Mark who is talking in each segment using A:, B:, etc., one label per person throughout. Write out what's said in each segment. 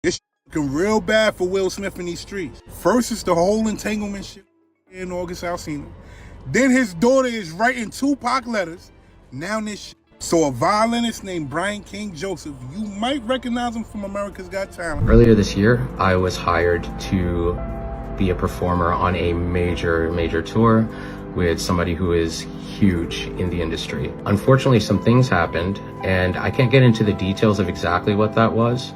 A: It's looking real bad for Will Smith in these streets. First, it's the whole entanglement shit in August Alsina. Then his daughter is writing Tupac letters. Now this shit. So a violinist named Brian King Joseph, you might recognize him from America's Got Talent.
B: Earlier this year, I was hired to be a performer on a major tour with somebody who is huge in the industry. Unfortunately, some things happened, and I can't get into the details of exactly what that was,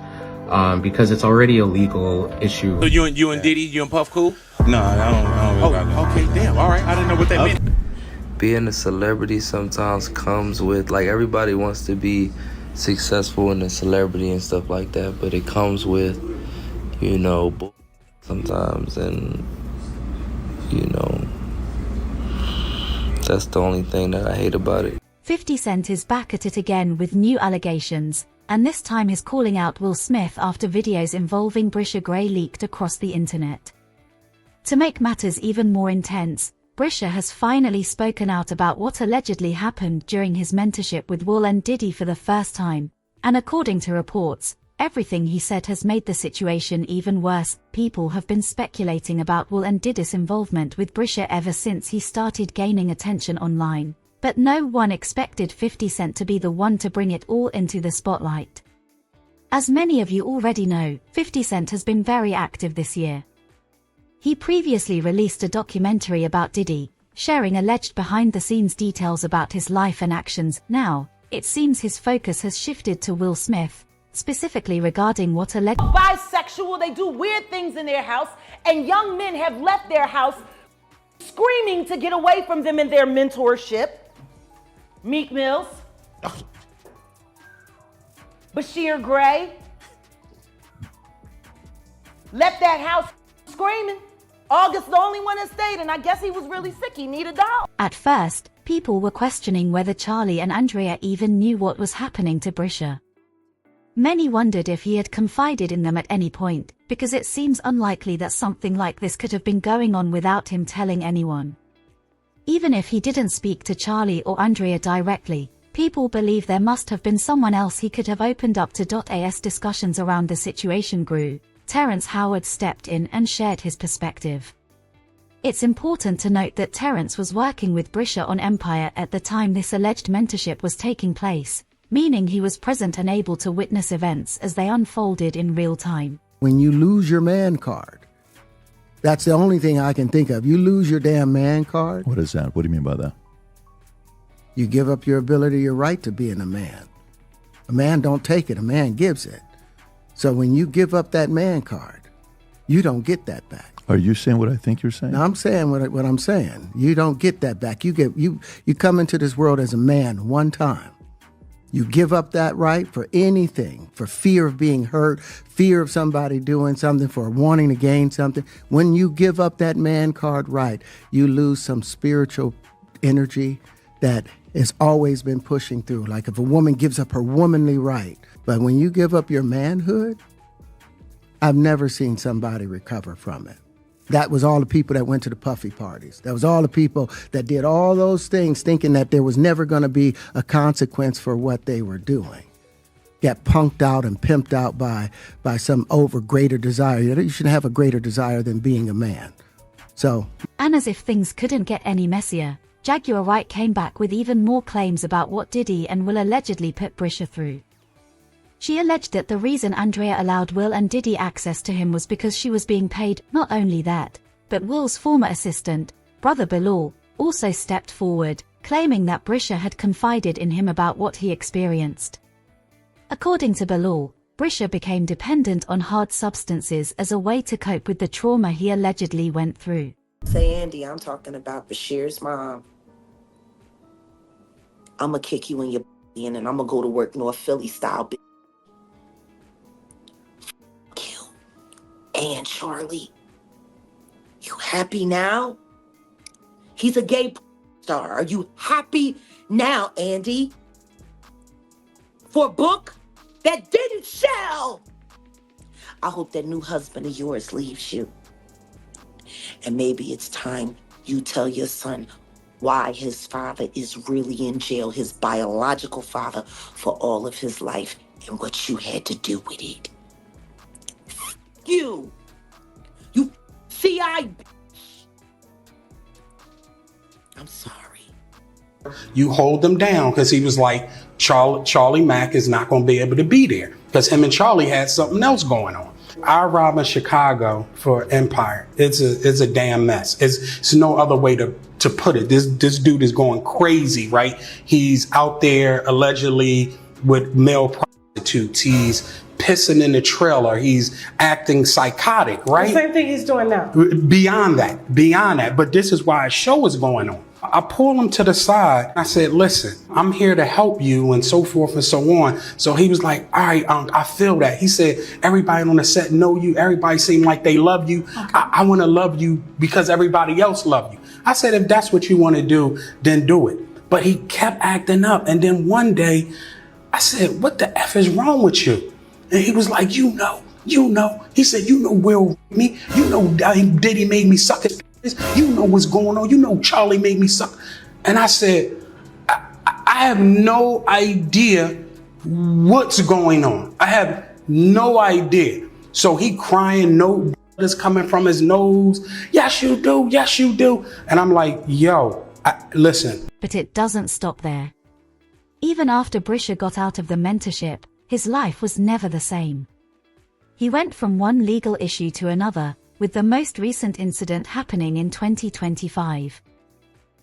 B: because it's already a legal issue.
C: So you and Diddy, you and Puff cool?
D: No, I don't really rock
C: Okay, damn, all right, I didn't know what that meant.
E: Being a celebrity sometimes comes with, like, everybody wants to be successful in a celebrity and stuff like that, but it comes with, you know, sometimes, and, you know, that's the only thing that I hate about it.
F: 50 Cent is back at it again with new allegations, and this time he's calling out Will Smith after videos involving Bryshere leaked across the internet. To make matters even more intense, Bryshere has finally spoken out about what allegedly happened during his mentorship with Will and Diddy for the first time, and according to reports, everything he said has made the situation even worse. People have been speculating about Will and Diddy's involvement with Bryshere ever since he started gaining attention online, but no one expected 50 Cent to be the one to bring it all into the spotlight. As many of you already know, 50 Cent has been very active this year. He previously released a documentary about Diddy, sharing alleged behind-the-scenes details about his life and actions. Now, it seems his focus has shifted to Will Smith, specifically regarding what alleged
G: bisexual, they do weird things in their house, and young men have left their house screaming to get away from them in their mentorship. Meek Mills, Bryshere Gray, left that house screaming. August the only one that stayed, and I guess he was really sick. He needed help.
F: At first, people were questioning whether Charlie and Andrea even knew what was happening to Bryshere. Many wondered if he had confided in them at any point, because it seems unlikely that something like this could have been going on without him telling anyone. Even if he didn't speak to Charlie or Andrea directly, people believe there must have been someone else he could have opened up to. As discussions around the situation grew, Terrence Howard stepped in and shared his perspective. It's important to note that Terrence was working with Bryshere on Empire at the time this alleged mentorship was taking place, meaning he was present and able to witness events as they unfolded in real time.
H: When you lose your man card, that's the only thing I can think of. You lose your damn man card.
I: What is that? What do you mean by that?
H: You give up your ability, your right to being a man. A man don't take it, a man gives it. So when you give up that man card, you don't get that back.
I: Are you saying what I think you're saying?
H: No, I'm saying what I'm saying. You don't get that back. You come into this world as a man one time. You give up that right for anything, for fear of being hurt, fear of somebody doing something, for wanting to gain something. When you give up that man card right, you lose some spiritual energy that has always been pushing through. Like if a woman gives up her womanly right, but when you give up your manhood, I've never seen somebody recover from it. That was all the people that went to the puffy parties. That was all the people that did all those things thinking that there was never going to be a consequence for what they were doing. Got punked out and pimped out by some greater desire. You shouldn't have a greater desire than being a man. So,
F: and as if things couldn't get any messier, Jaguar Wright came back with even more claims about what Diddy and Will allegedly put Bryshere through. She alleged that the reason Andrea allowed Will and Diddy access to him was because she was being paid. Not only that, but Will's former assistant, brother Bilal, also stepped forward, claiming that Bryshere had confided in him about what he experienced. According to Bilal, Bryshere became dependent on hard substances as a way to cope with the trauma he allegedly went through.
J: Say, Andy, I'm talking about Bryshere's mom. I'ma kick you in your and then I'ma go to work North Philly style. And Charlie, you happy now? He's a gay star. Are you happy now, Andy? For a book that didn't sell? I hope that new husband of yours leaves you. And maybe it's time you tell your son why his father is really in jail, his biological father, for all of his life and what you had to do with it. you. You CI. I'm sorry.
K: You hold him down because he was like, Charlie Mack is not going to be able to be there because him and Charlie had something else going on. I rob in Chicago for Empire. It's a damn mess. It's no other way to put it. This dude is going crazy, right? He's out there allegedly with male prostitutes. He's pissing in the trailer. He's acting psychotic, right?
L: The same thing he's doing now.
K: Beyond that. But this is why a show is going on. I pulled him to the side. I said, listen, I'm here to help you and so forth and so on. So he was like, all right, I feel that. He said, everybody on the set know you. Everybody seem like they love you. Okay. I want to love you because everybody else love you. I said, if that's what you want to do, then do it. But he kept acting up. And then one day I said, what the F is wrong with you? And he was like, you know. He said, you know Will me. You know Diddy made me suck his. You know what's going on. You know Charlie made me suck. And I said, I have no idea what's going on. I have no idea. So he crying, no blood is coming from his nose. Yes, you do. Yes, you do. And I'm like, yo, listen.
F: But it doesn't stop there. Even after Bryshere got out of the mentorship, his life was never the same. He went from one legal issue to another, with the most recent incident happening in 2025.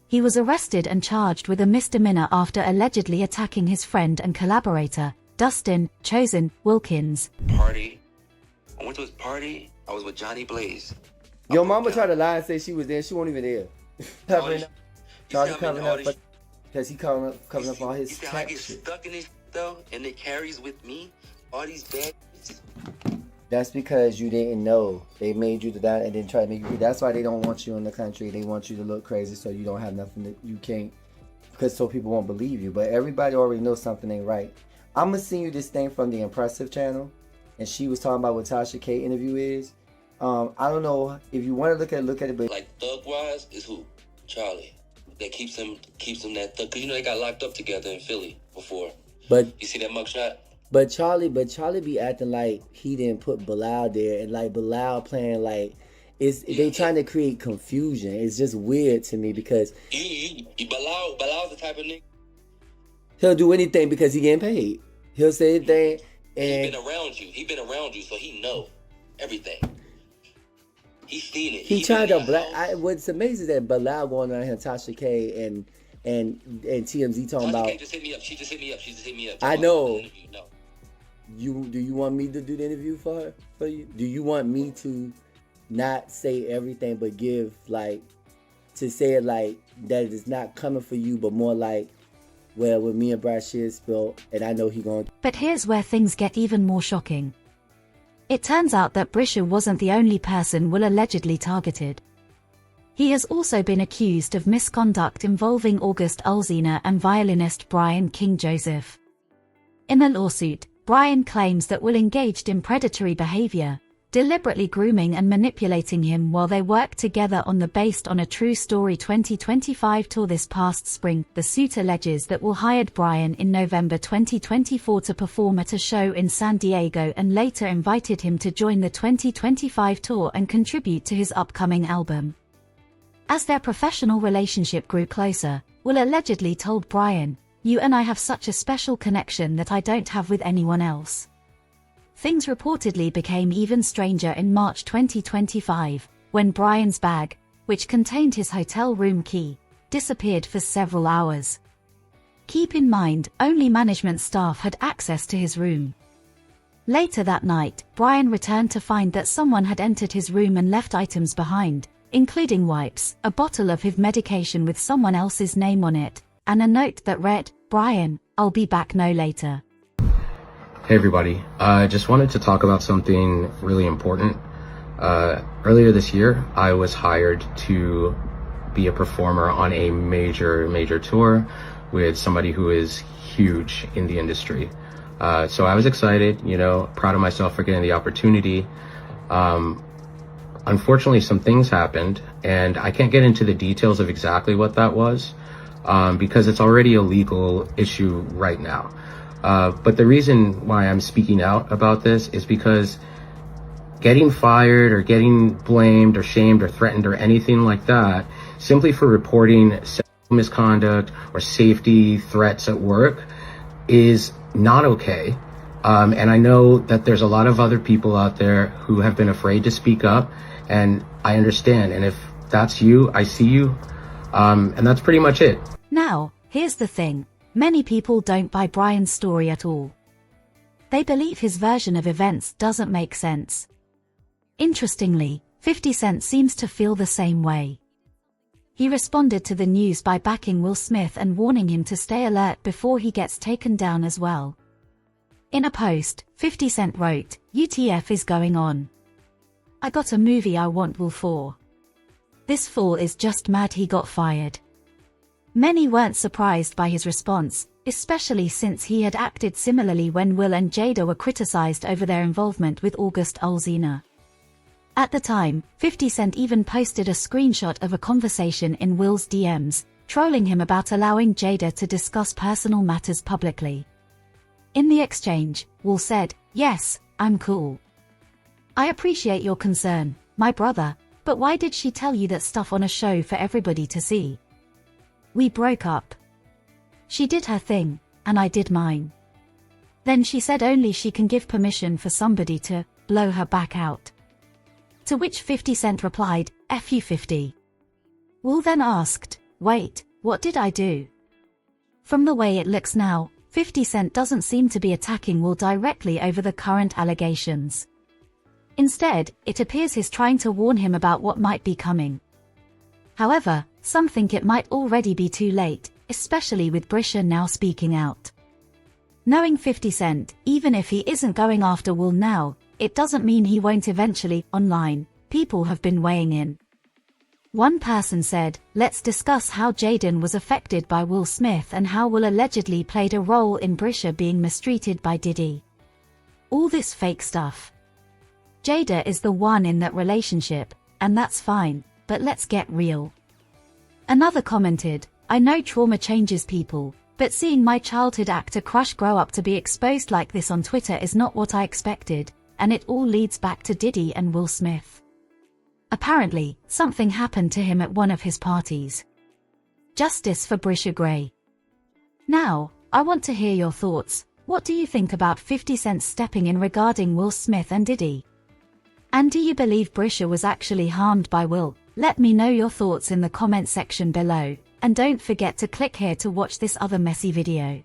F: He was arrested and charged with a misdemeanor after allegedly attacking his friend and collaborator, Dustin "Chosen" Wilkins.
E: Party. I went to his party. I was with Johnny Blaze.
M: Your mama tried to lie and say she was there. She wasn't even there. Covering up, because he covering up all his
E: I get stuck in this though, and it carries with me all these bad.
M: That's because you didn't know. They made you do that and then try to make you. That's why they don't want you in the country. They want you to look crazy so you don't have nothing that you can't. Because so people won't believe you. But everybody already knows something ain't right. I'm going to send you this thing from the Impressive channel. And she was talking about what Tasha K interview is. I don't know if you want to look at it. But
E: like thug wise is who? Charlie. That keeps him that thug. Because you know they got locked up together in Philly before.
M: But
E: you see that mugshot?
M: But Charlie be acting like he didn't put Bilal there, and like Bilal playing like they trying to create confusion. It's just weird to me because
E: Bilal's the type of nigga.
M: He'll do anything because he getting paid. He'll say anything, and
E: he been around you, so he know everything. He's seen it.
M: He tried to what's amazing is that Bilal going around here, Tasha K and TMZ talking about.
E: Tasha K just hit me up. She just hit me up.
M: I know. Do you want me to do the interview for you? Do you want me to not say everything but give to say it like that it's not coming for you, but more like, well, with me and Bryshere spilled, and I know he going.
F: But here's where things get even more shocking. It turns out that Bryshere wasn't the only person Will allegedly targeted. He has also been accused of misconduct involving August Alsina and violinist Brian King Joseph. In a lawsuit, Brian claims that Will engaged in predatory behavior, deliberately grooming and manipulating him while they worked together on the Based on a True Story 2025 tour this past spring. The suit alleges that Will hired Brian in November 2024 to perform at a show in San Diego and later invited him to join the 2025 tour and contribute to his upcoming album. As their professional relationship grew closer, Will allegedly told Brian, "You and I have such a special connection that I don't have with anyone else." Things reportedly became even stranger in March 2025, when Brian's bag, which contained his hotel room key, disappeared for several hours. Keep in mind, only management staff had access to his room. Later that night, Brian returned to find that someone had entered his room and left items behind, including wipes, a bottle of HIV medication with someone else's name on it, and a note that read, "Brian, I'll be back no later."
B: Hey everybody, I just wanted to talk about something really important. Earlier this year, I was hired to be a performer on a major tour with somebody who is huge in the industry. So I was excited, proud of myself for getting the opportunity. Unfortunately, some things happened, and I can't get into the details of exactly what that was, because it's already a legal issue right now. But the reason why I'm speaking out about this is because getting fired or getting blamed or shamed or threatened or anything like that simply for reporting sexual misconduct or safety threats at work is not okay. And I know that there's a lot of other people out there who have been afraid to speak up, and I understand. And if that's you, I see you. And that's pretty much it.
F: Now, here's the thing. Many people don't buy Brian's story at all. They believe his version of events doesn't make sense. Interestingly, 50 Cent seems to feel the same way. He responded to the news by backing Will Smith and warning him to stay alert before he gets taken down as well. In a post, 50 Cent wrote, "UTF is going on. I got a movie I want Will for. This fool is just mad he got fired." Many weren't surprised by his response, especially since he had acted similarly when Will and Jada were criticized over their involvement with August Alsina. At the time, 50 Cent even posted a screenshot of a conversation in Will's DMs, trolling him about allowing Jada to discuss personal matters publicly. In the exchange, Will said, "Yes, I'm cool. I appreciate your concern, my brother, but why did she tell you that stuff on a show for everybody to see? We broke up. She did her thing, and I did mine. Then she said only she can give permission for somebody to blow her back out." To which 50 Cent replied, "F you 50. Will then asked, "Wait, what did I do?" From the way it looks now, 50 Cent doesn't seem to be attacking Will directly over the current allegations. Instead, it appears he's trying to warn him about what might be coming. However, some think it might already be too late, especially with Bryshere now speaking out. Knowing 50 Cent, even if he isn't going after Will now, it doesn't mean he won't eventually. Online, people have been weighing in. One person said, "Let's discuss how Jaden was affected by Will Smith and how Will allegedly played a role in Bryshere being mistreated by Diddy. All this fake stuff. Jada is the one in that relationship, and that's fine, but let's get real." Another commented, "I know trauma changes people, but seeing my childhood actor crush grow up to be exposed like this on Twitter is not what I expected, and it all leads back to Diddy and Will Smith. Apparently, something happened to him at one of his parties. Justice for Bryshere Gray." Now, I want to hear your thoughts. What do you think about 50 Cent stepping in regarding Will Smith and Diddy? And do you believe Bryshere was actually harmed by Will? Let me know your thoughts in the comment section below, and don't forget to click here to watch this other messy video.